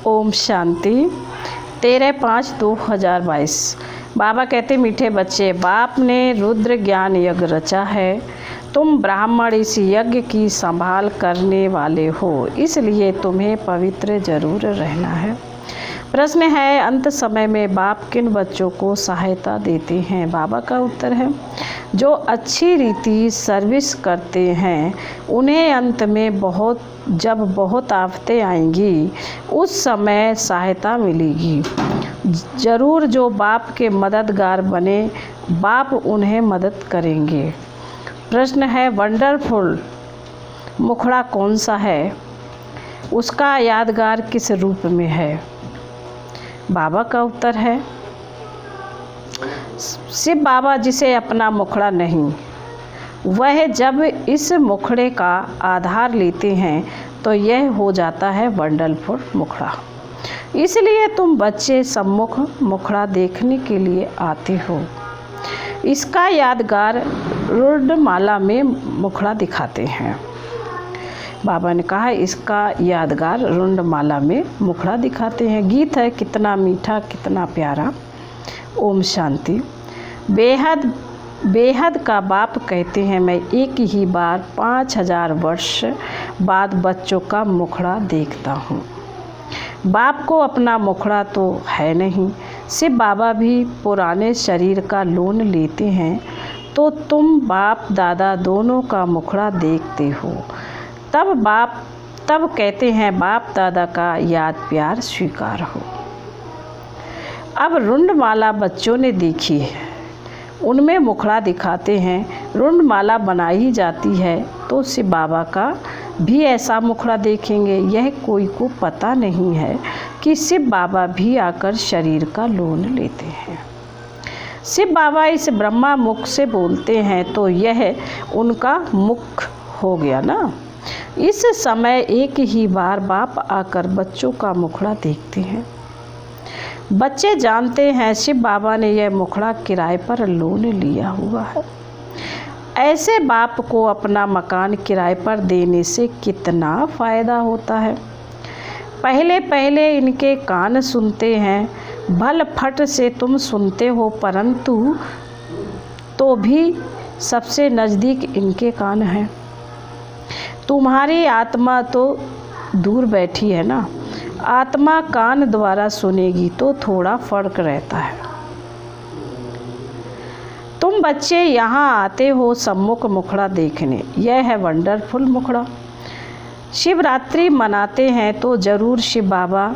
ओम शांति। 13/5/2022। बाबा कहते, मीठे बच्चे, बाप ने रुद्र ज्ञान यज्ञ रचा है। तुम ब्राह्मण इस यज्ञ की संभाल करने वाले हो, इसलिए तुम्हें पवित्र जरूर रहना है। प्रश्न है, अंत समय में बाप किन बच्चों को सहायता देते हैं? बाबा का उत्तर है, जो अच्छी रीति सर्विस करते हैं उन्हें अंत में जब बहुत आफतें आएंगी उस समय सहायता मिलेगी। जरूर जो बाप के मददगार बने, बाप उन्हें मदद करेंगे। प्रश्न है, वंडरफुल मुखड़ा कौन सा है? उसका यादगार किस रूप में है? बाबा का उत्तर है, शिव बाबा जिसे अपना मुखड़ा नहीं, वह जब इस मुखड़े का आधार लेते हैं तो यह हो जाता है वंडरफुल मुखड़ा। इसलिए तुम बच्चे सम्मुख मुखड़ा देखने के लिए आते हो। इसका यादगार रुद्रमाला में मुखड़ा दिखाते हैं। बाबा ने कहा, इसका यादगार रुद्रमाला में मुखड़ा दिखाते हैं। गीत है, कितना मीठा कितना प्यारा। ओम शांति। बेहद का बाप कहते हैं, मैं एक ही बार 5000 वर्ष बाद बच्चों का मुखड़ा देखता हूँ। बाप को अपना मुखड़ा तो है नहीं। शिव बाबा भी पुराने शरीर का लोन लेते हैं, तो तुम बाप दादा दोनों का मुखड़ा देखते हो। तब कहते हैं, बाप दादा का याद प्यार स्वीकार हो। अब रुंडमाला बच्चों ने देखी है, उनमें मुखड़ा दिखाते हैं। रुंडमाला बनाई जाती है तो शिव बाबा का भी ऐसा मुखड़ा देखेंगे। यह कोई को पता नहीं है कि शिव बाबा भी आकर शरीर का लोन लेते हैं। शिव बाबा इस ब्रह्मा मुख से बोलते हैं तो यह उनका मुख हो गया ना। इस समय एक ही बार बाप आकर बच्चों का मुखड़ा देखते हैं। बच्चे जानते हैं शिव बाबा ने यह मुखड़ा किराए पर लोन लिया हुआ है। ऐसे बाप को अपना मकान किराए पर देने से कितना फ़ायदा होता है। पहले इनके कान सुनते हैं, भल फट से तुम सुनते हो, परंतु तो भी सबसे नज़दीक इनके कान हैं। तुम्हारी आत्मा तो दूर बैठी है ना, आत्मा कान द्वारा सुनेगी तो थोड़ा फर्क रहता है। तुम बच्चे यहाँ आते हो सम्मुख मुखड़ा देखने, यह है वंडरफुल मुखड़ा। शिवरात्रि मनाते हैं तो ज़रूर शिव बाबा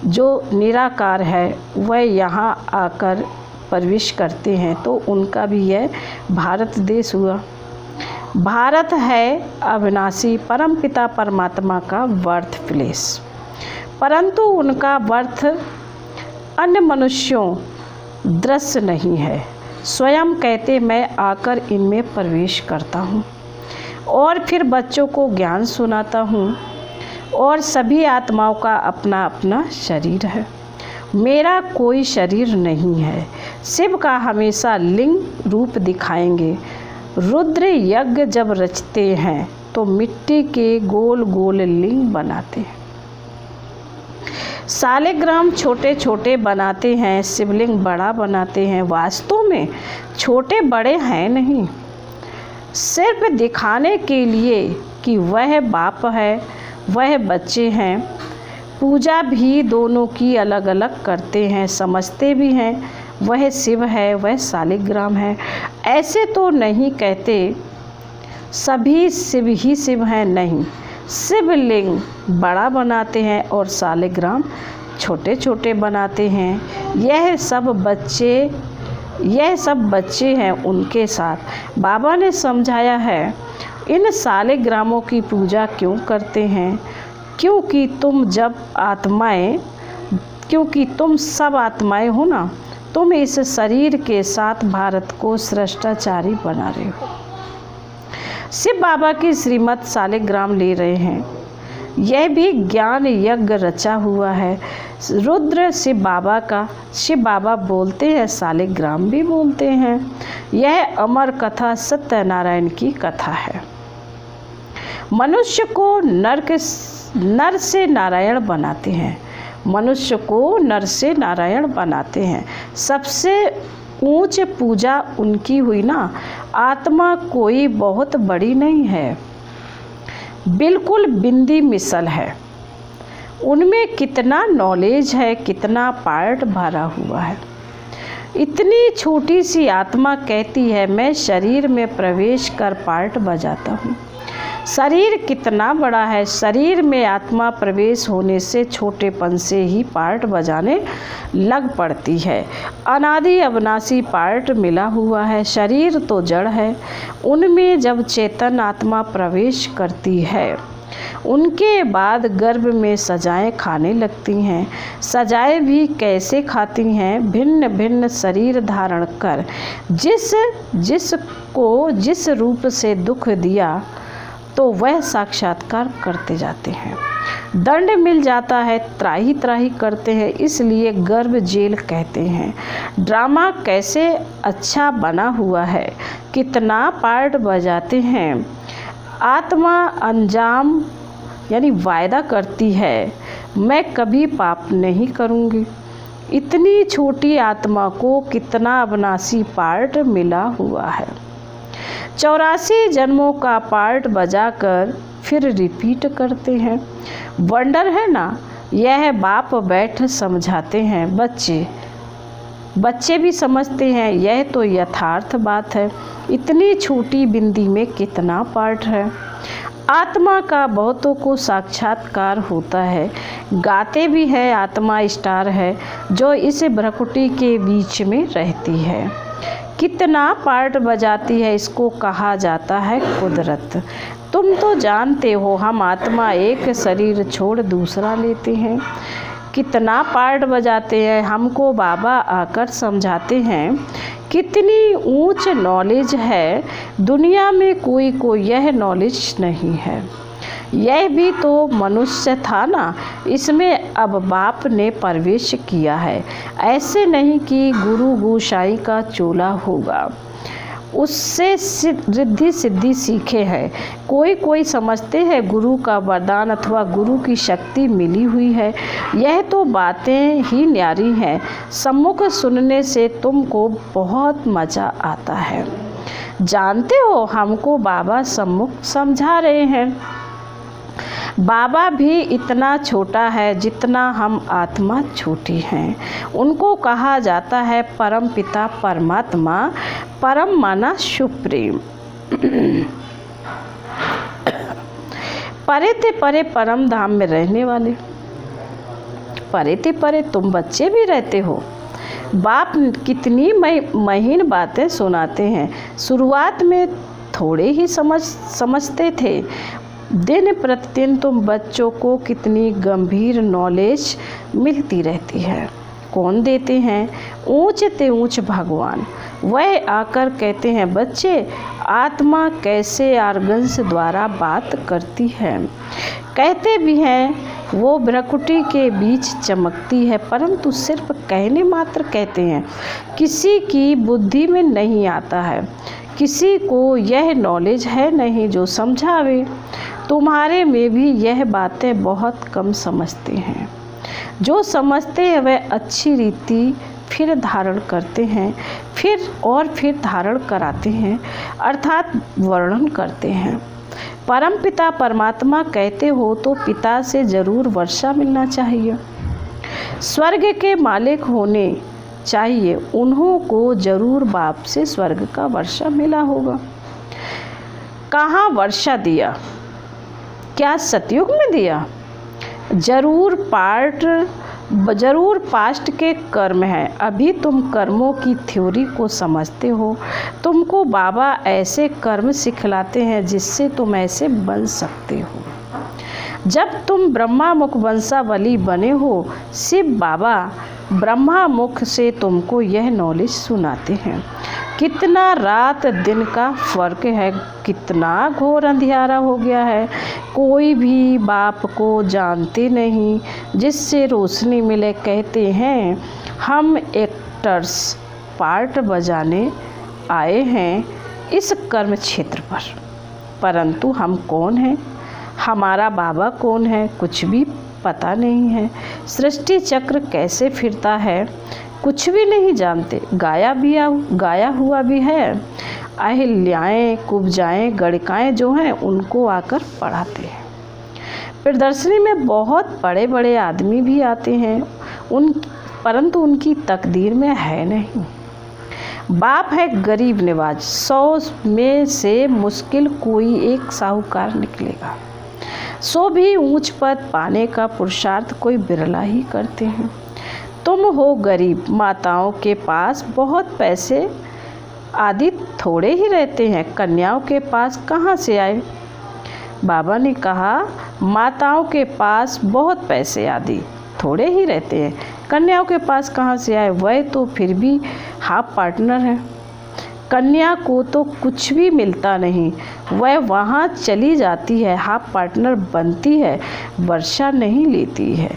जो निराकार है वह यहाँ आकर प्रवेश करते हैं, तो उनका भी यह भारत देश हुआ। भारत है अविनाशी परमपिता परमात्मा का बर्थ प्लेस, परंतु उनका बर्थ अन्य मनुष्यों दृश्य नहीं है। स्वयं कहते, मैं आकर इनमें प्रवेश करता हूँ और फिर बच्चों को ज्ञान सुनाता हूँ। और सभी आत्माओं का अपना अपना शरीर है, मेरा कोई शरीर नहीं है। शिव का हमेशा लिंग रूप दिखाएंगे। रुद्र यज्ञ जब रचते हैं तो मिट्टी के गोल गोल लिंग बनाते हैं। सालिग्राम छोटे छोटे बनाते हैं, शिवलिंग बड़ा बनाते हैं। वास्तव में छोटे बड़े हैं नहीं, सिर्फ दिखाने के लिए कि वह बाप है वह बच्चे हैं। पूजा भी दोनों की अलग अलग करते हैं, समझते भी हैं वह शिव है वह सालिग्राम है। ऐसे तो नहीं कहते सभी शिव ही शिव हैं, नहीं। शिवलिंग बड़ा बनाते हैं और सालिग्राम छोटे छोटे बनाते हैं। यह सब बच्चे हैं उनके साथ। बाबा ने समझाया है, इन सालिग्रामों की पूजा क्यों करते हैं? क्योंकि तुम सब आत्माएं हो ना। तुम इस शरीर के साथ भारत को श्रेष्ठाचारी बना रहे हो। शिव बाबा की श्रीमत सालिग्राम ले रहे हैं। यह भी ज्ञान यज्ञ रचा हुआ है। रुद्र शिव बाबा बोलते हैं, सालिग्राम भी बोलते हैं। यह अमर कथा सत्यनारायण की कथा है। मनुष्य को नर से नारायण बनाते हैं। मनुष्य को नर से नारायण बनाते हैं। सबसे ऊंच पूजा उनकी हुई ना। आत्मा कोई बहुत बड़ी नहीं है, बिल्कुल बिंदी मिसल है। उनमें कितना नॉलेज है, कितना पार्ट भरा हुआ है। इतनी छोटी सी आत्मा कहती है मैं शरीर में प्रवेश कर पार्ट बजाता हूँ। शरीर कितना बड़ा है। शरीर में आत्मा प्रवेश होने से छोटेपन से ही पार्ट बजाने लग पड़ती है। अनादि अविनाशी पार्ट मिला हुआ है। शरीर तो जड़ है। उनमें जब चेतन आत्मा प्रवेश करती है, उनके बाद गर्भ में सजाएं खाने लगती हैं। सजाएं भी कैसे खाती हैं? भिन्न भिन्न शरीर धारण कर जिसको जिस रूप से दुख दिया तो वह साक्षात्कार करते जाते हैं। दंड मिल जाता है, त्राही त्राही करते हैं, इसलिए गर्भ जेल कहते हैं। ड्रामा कैसे अच्छा बना हुआ है, कितना पार्ट बजाते हैं। आत्मा अंजाम यानी वायदा करती है मैं कभी पाप नहीं करूँगी। इतनी छोटी आत्मा को कितना अविनाशी पार्ट मिला हुआ है। 84 जन्मों का पार्ट बजाकर फिर रिपीट करते हैं। वंडर है ना। यह बाप बैठ समझाते हैं। बच्चे भी समझते हैं। यह तो यथार्थ बात है। इतनी छोटी बिंदी में कितना पार्ट है। आत्मा का बहुतों को साक्षात्कार होता है। गाते भी है आत्मा स्टार है जो इस भ्रकुटी के बीच में रहती है। कितना पार्ट बजाती है, इसको कहा जाता है कुदरत। तुम तो जानते हो हम आत्मा एक शरीर छोड़ दूसरा लेते हैं। कितना पार्ट बजाते हैं। हमको बाबा आकर समझाते हैं कितनी ऊंच नॉलेज है। दुनिया में कोई को यह नॉलेज नहीं है। यह भी तो मनुष्य था ना, इसमें अब बाप ने प्रवेश किया है। ऐसे नहीं कि गुरु गोसाई का चोला होगा, उससे रिद्धि सिद्धि सीखे हैं। कोई समझते हैं गुरु का वरदान अथवा गुरु की शक्ति मिली हुई है। यह तो बातें ही न्यारी हैं। सम्मुख सुनने से तुमको बहुत मज़ा आता है। जानते हो हमको बाबा सम्मुख समझा रहे हैं। बाबा भी इतना छोटा है जितना हम आत्मा छोटी हैं। उनको कहा जाता है परम पिता परमात्मा। परम माना सुप्रीम। परे ते परे परम धाम में रहने वाले। परे ते परे तुम बच्चे भी रहते हो। बाप कितनी महीन बातें सुनाते हैं। शुरुआत में थोड़े ही समझते थे। दिन प्रतिदिन तुम बच्चों को कितनी गंभीर नॉलेज मिलती रहती है। कौन देते हैं? ऊंच ते ऊंच भगवान। वह आकर कहते हैं बच्चे आत्मा कैसे आर्गन्स द्वारा बात करती है। कहते भी हैं वो भ्रकुटी के बीच चमकती है, परंतु सिर्फ कहने मात्र कहते हैं। किसी की बुद्धि में नहीं आता है। किसी को यह नॉलेज है नहीं जो समझावे। तुम्हारे में भी यह बातें बहुत कम समझते हैं। जो समझते हैं वह अच्छी रीति फिर धारण करते हैं, फिर धारण कराते हैं, अर्थात वर्णन करते हैं। परम पिता परमात्मा कहते हो तो पिता से जरूर वर्षा मिलना चाहिए। स्वर्ग के मालिक होने चाहिए, उन्हों को जरूर बाप से स्वर्ग का वर्षा मिला होगा। कहाँ वर्षा दिया? क्या सतयुग में दिया? जरूर पास्ट के कर्म हैं। अभी तुम कर्मों की थ्योरी को समझते हो। तुमको बाबा ऐसे कर्म सिखलाते हैं जिससे तुम ऐसे बन सकते हो। जब तुम ब्रह्मा मुख वंशावली बने हो, शिव बाबा ब्रह्मा मुख से तुमको यह नॉलेज सुनाते हैं। कितना रात दिन का फर्क है, कितना घोर अंधियारा हो गया है। कोई भी बाप को जानते नहीं जिससे रोशनी मिले। कहते हैं हम एक्टर्स पार्ट बजाने आए हैं इस कर्म क्षेत्र पर, परंतु हम कौन हैं, हमारा बाबा कौन है, कुछ भी पता नहीं है। सृष्टि चक्र कैसे फिरता है कुछ भी नहीं जानते। गाया हुआ भी है। अहिल्याएँ, कुब्जाएँ, गणिकाएँ जो हैं उनको आकर पढ़ाते हैं। प्रदर्शनी में बहुत बड़े बड़े आदमी भी आते हैं परंतु उनकी तकदीर में है नहीं। बाप है गरीब नवाज, 100 में से मुश्किल कोई एक साहूकार निकलेगा। सो भी ऊंच पद पाने का पुरुषार्थ कोई बिरला ही करते हैं। तुम हो गरीब, माताओं के पास बहुत पैसे आदि थोड़े ही रहते हैं, कन्याओं के पास कहाँ से आए। बाबा ने कहा माताओं के पास बहुत पैसे आदि थोड़े ही रहते हैं, कन्याओं के पास कहाँ से आए। वह तो फिर भी हाफ पार्टनर है। कन्या को तो कुछ भी मिलता नहीं, वह वहाँ चली जाती है, हाफ पार्टनर बनती है, वर्षा नहीं लेती है।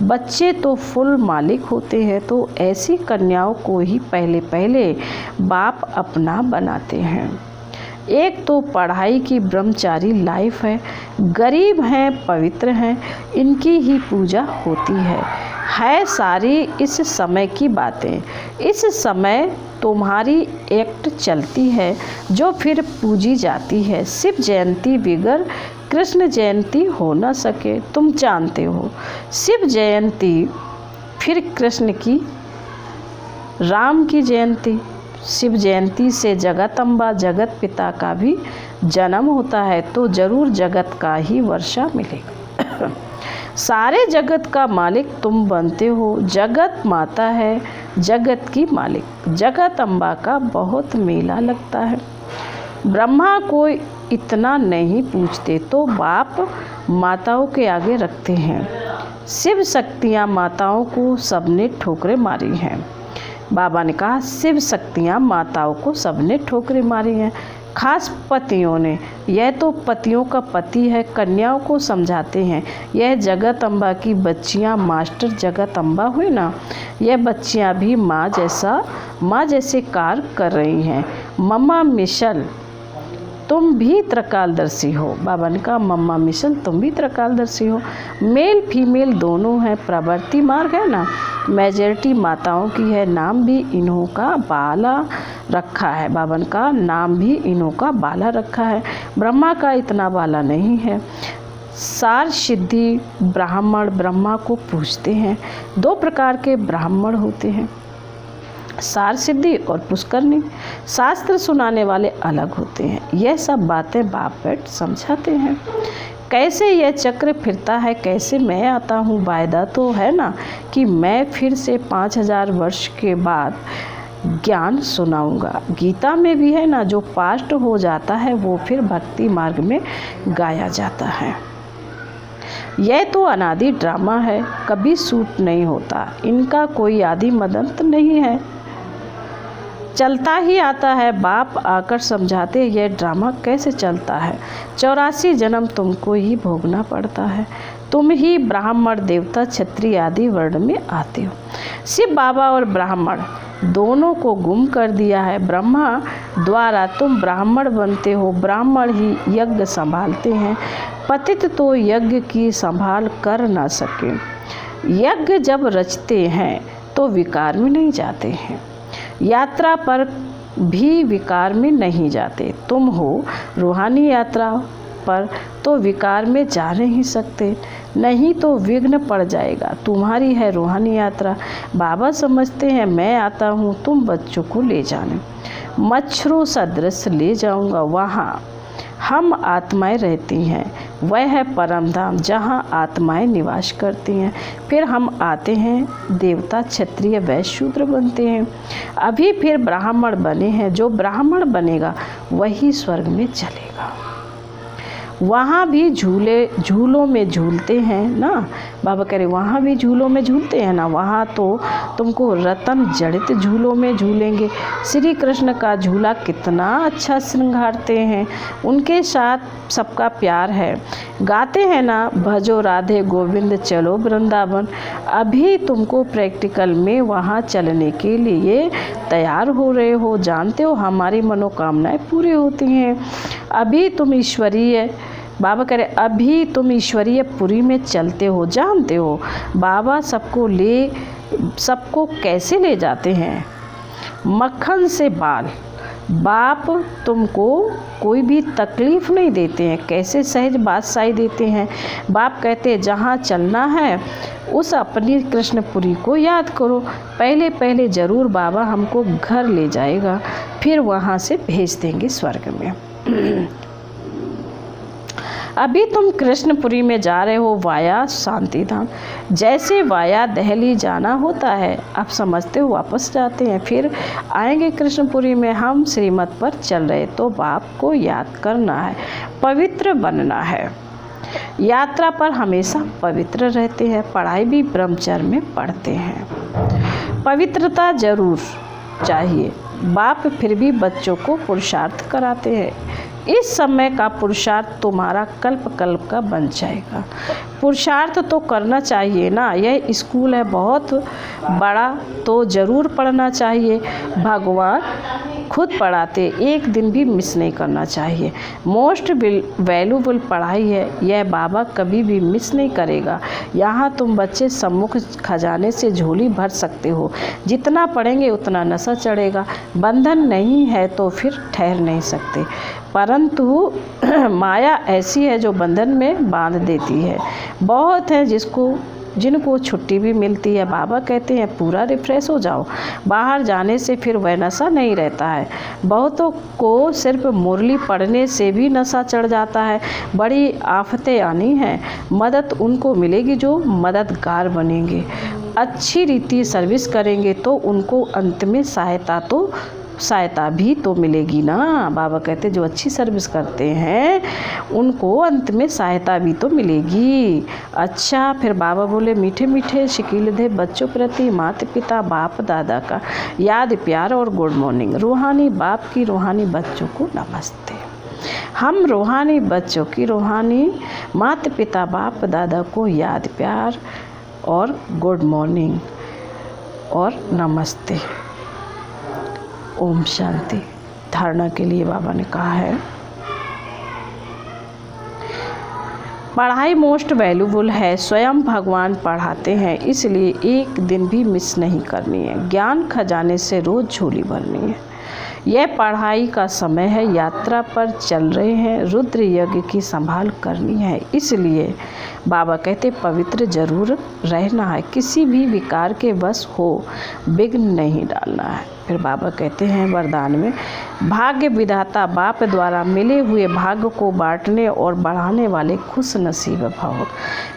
बच्चे तो फुल मालिक होते हैं, तो ऐसी कन्याओं को ही पहले पहले बाप अपना बनाते हैं। एक तो पढ़ाई की ब्रह्मचारी लाइफ है, गरीब हैं, पवित्र हैं, इनकी ही पूजा होती है सारी इस समय की बातें। इस समय तुम्हारी एक्ट चलती है जो फिर पूजी जाती है। शिव जयंती बिगर कृष्ण जयंती हो न सके, तुम जानते हो। शिव जयंती फिर कृष्ण की, राम की जयंती। शिव जयंती से जगदम्बा जगत पिता का भी जन्म होता है, तो जरूर जगत का ही वर्षा मिलेगा। सारे जगत का मालिक तुम बनते हो। जगत माता है जगत की मालिक। जगदम्बा का बहुत मेला लगता है। ब्रह्मा को इतना नहीं पूछते तो बाप माताओं के आगे रखते हैं। शिव शक्तियाँ माताओं को सबने ठोकरें मारी हैं। बाबा ने कहा शिव शक्तियाँ माताओं को सबने ठोकरें मारी हैं, खास पतियों ने। यह तो पतियों का पति है, कन्याओं को समझाते हैं। यह जगदम्बा की बच्चियाँ मास्टर जगदम्बा हुई ना, यह बच्चियाँ भी माँ जैसे कार्य कर रही हैं। मम्मा मिशल तुम भी त्रिकालदर्शी हो। बाबा ने कहा मम्मा मिशल तुम भी त्रिकालदर्शी हो। मेल फीमेल दोनों हैं, प्रवृत्ति मार्ग है ना, मेजॉरिटी माताओं की है। नाम भी इन्हों का बाला रखा है। बाबा ने कहा नाम भी इन्हों का बाला रखा है, ब्रह्मा का इतना बाला नहीं है। सार सिद्धि ब्राह्मण ब्रह्मा को पूछते हैं। 2 प्रकार के ब्राह्मण होते हैं, सार सिद्धि और पुष्करणी। शास्त्र सुनाने वाले अलग होते हैं। यह सब बातें बाप बैठ समझाते हैं। कैसे यह चक्र फिरता है, कैसे मैं आता हूँ। वायदा तो है ना कि मैं फिर से 5000 वर्ष के बाद ज्ञान सुनाऊंगा। गीता में भी है ना, जो पास्ट हो जाता है वो फिर भक्ति मार्ग में गाया जाता है। यह तो अनादि ड्रामा है, कभी सूट नहीं होता। इनका कोई आदि मदंत नहीं है, चलता ही आता है। बाप आकर समझाते यह ड्रामा कैसे चलता है। 84 जन्म तुमको ही भोगना पड़ता है। तुम ही ब्राह्मण देवता क्षत्रिय आदि वर्ण में आते हो। शिव बाबा और ब्राह्मण दोनों को गुम कर दिया है। ब्रह्मा द्वारा तुम ब्राह्मण बनते हो, ब्राह्मण ही यज्ञ संभालते हैं। पतित तो यज्ञ की संभाल कर ना सके। यज्ञ जब रचते हैं तो विकार में नहीं जाते हैं, यात्रा पर भी विकार में नहीं जाते। तुम हो रूहानी यात्रा पर तो विकार में जा नहीं सकते, नहीं तो विघ्न पड़ जाएगा। तुम्हारी है रूहानी यात्रा। बाबा समझते हैं मैं आता हूँ तुम बच्चों को ले जाने, मच्छरों सदृश ले जाऊँगा। वहाँ हम आत्माएं रहती हैं, वह है परम धाम जहाँ आत्माएं निवास करती हैं। फिर हम आते हैं देवता क्षत्रिय वैश्य शूद्र बनते हैं। अभी फिर ब्राह्मण बने हैं, जो ब्राह्मण बनेगा वही स्वर्ग में चलेगा। वहाँ भी झूलों में झूलते हैं ना। बाबा कह रहे वहाँ भी झूलों में झूलते हैं ना, वहाँ तो तुमको रतन जड़ित झूलों में झूलेंगे। श्री कृष्ण का झूला कितना अच्छा श्रृंगारते हैं, उनके साथ सबका प्यार है। गाते हैं ना भजो राधे गोविंद चलो वृंदावन। अभी तुमको प्रैक्टिकल में वहाँ चलने के लिए तैयार हो रहे हो। जानते हो हमारी मनोकामनाएं पूरी होती हैं। अभी तुम ईश्वरीय बाबा कह रहे अभी तुम ईश्वरीय पुरी में चलते हो, जानते हो बाबा सबको कैसे ले जाते हैं, मक्खन से बाल। बाप तुमको कोई भी तकलीफ़ नहीं देते हैं, कैसे सहज बादशाही देते हैं। बाप कहते हैं जहाँ चलना है उस अपनी कृष्णपुरी को याद करो। पहले पहले ज़रूर बाबा हमको घर ले जाएगा, फिर वहाँ से भेज देंगे स्वर्ग में। अभी तुम कृष्णपुरी में जा रहे हो वाया शांति धाम, जैसे वाया दिल्ली जाना होता है। आप समझते हो वापस जाते हैं, फिर आएंगे कृष्णपुरी में। हम श्रीमत पर चल रहे तो बाप को याद करना है, पवित्र बनना है। यात्रा पर हमेशा पवित्र रहते हैं, पढ़ाई भी ब्रह्मचर्य में पढ़ते हैं। पवित्रता जरूर चाहिए। बाप फिर भी बच्चों को पुरुषार्थ कराते हैं। इस समय का पुरुषार्थ तुम्हारा कल्प कल्प का बन जाएगा। पुरुषार्थ तो करना चाहिए ना, यह स्कूल है बहुत बड़ा, तो ज़रूर पढ़ना चाहिए। भगवान खुद पढ़ाते, एक दिन भी मिस नहीं करना चाहिए। मोस्ट वैल्यूबल पढ़ाई है, यह बाबा कभी भी मिस नहीं करेगा। यहाँ तुम बच्चे सम्मुख खजाने से झोली भर सकते हो, जितना पढ़ेंगे उतना नशा चढ़ेगा। बंधन नहीं है तो फिर ठहर नहीं सकते, परंतु माया ऐसी है जो बंधन में बांध देती है। बहुत है जिनको छुट्टी भी मिलती है। बाबा कहते हैं पूरा रिफ्रेश हो जाओ, बाहर जाने से फिर वह नशा नहीं रहता है। बहुतों को सिर्फ मुरली पढ़ने से भी नशा चढ़ जाता है। बड़ी आफतें आनी हैं, मदद उनको मिलेगी जो मददगार बनेंगे, अच्छी रीति सर्विस करेंगे तो उनको अंत में सहायता भी तो मिलेगी ना। बाबा कहते जो अच्छी सर्विस करते हैं उनको अंत में सहायता भी तो मिलेगी। अच्छा, फिर बाबा बोले मीठे मीठे शिकीलधे बच्चों प्रति माता पिता बाप दादा का याद प्यार और गुड मॉर्निंग। रूहानी बाप की रूहानी बच्चों को नमस्ते। हम रूहानी बच्चों की रूहानी माता पिता बाप दादा को याद प्यार और गुड मॉर्निंग और नमस्ते। ओम शांति। धारणा के लिए बाबा ने कहा है पढ़ाई मोस्ट वैल्यूबल है, स्वयं भगवान पढ़ाते हैं, इसलिए एक दिन भी मिस नहीं करनी है। ज्ञान खजाने से रोज़ झोली भरनी है। यह पढ़ाई का समय है, यात्रा पर चल रहे हैं, रुद्र यज्ञ की संभाल करनी है, इसलिए बाबा कहते पवित्र जरूर रहना है, किसी भी विकार के वश हो विघ्न नहीं डालना है। फिर बाबा कहते हैं वरदान में भाग्य विधाता बाप द्वारा मिले हुए भाग्य को बांटने और बढ़ाने वाले खुश नसीब भव।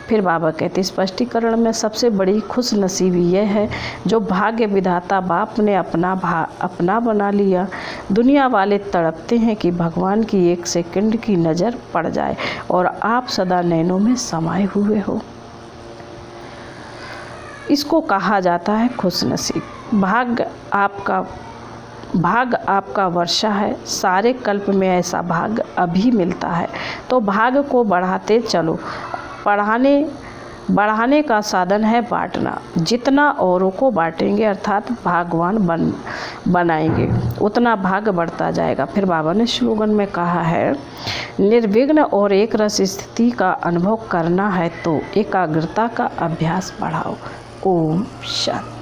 फिर बाबा कहते स्पष्टीकरण में सबसे बड़ी खुश नसीबी यह है जो भाग्य विधाता बाप ने अपना बना लिया। दुनिया वाले तड़पते हैं कि भगवान की एक सेकंड की नज़र पड़ जाए और आप सदा नैनों में समाये हुए हो। इसको कहा जाता है खुश नसीब। भाग्य आपका वर्षा है, सारे कल्प में ऐसा भाग्य अभी मिलता है, तो भाग्य को बढ़ाते चलो। बढ़ाने का साधन है बांटना। जितना औरों को बांटेंगे अर्थात भागवान बनाएंगे, उतना भाग्य बढ़ता जाएगा। फिर बाबा ने स्लोगन में कहा है निर्विघ्न और एक रस स्थिति का अनुभव करना है तो एकाग्रता का अभ्यास बढ़ाओ। ओम शांति।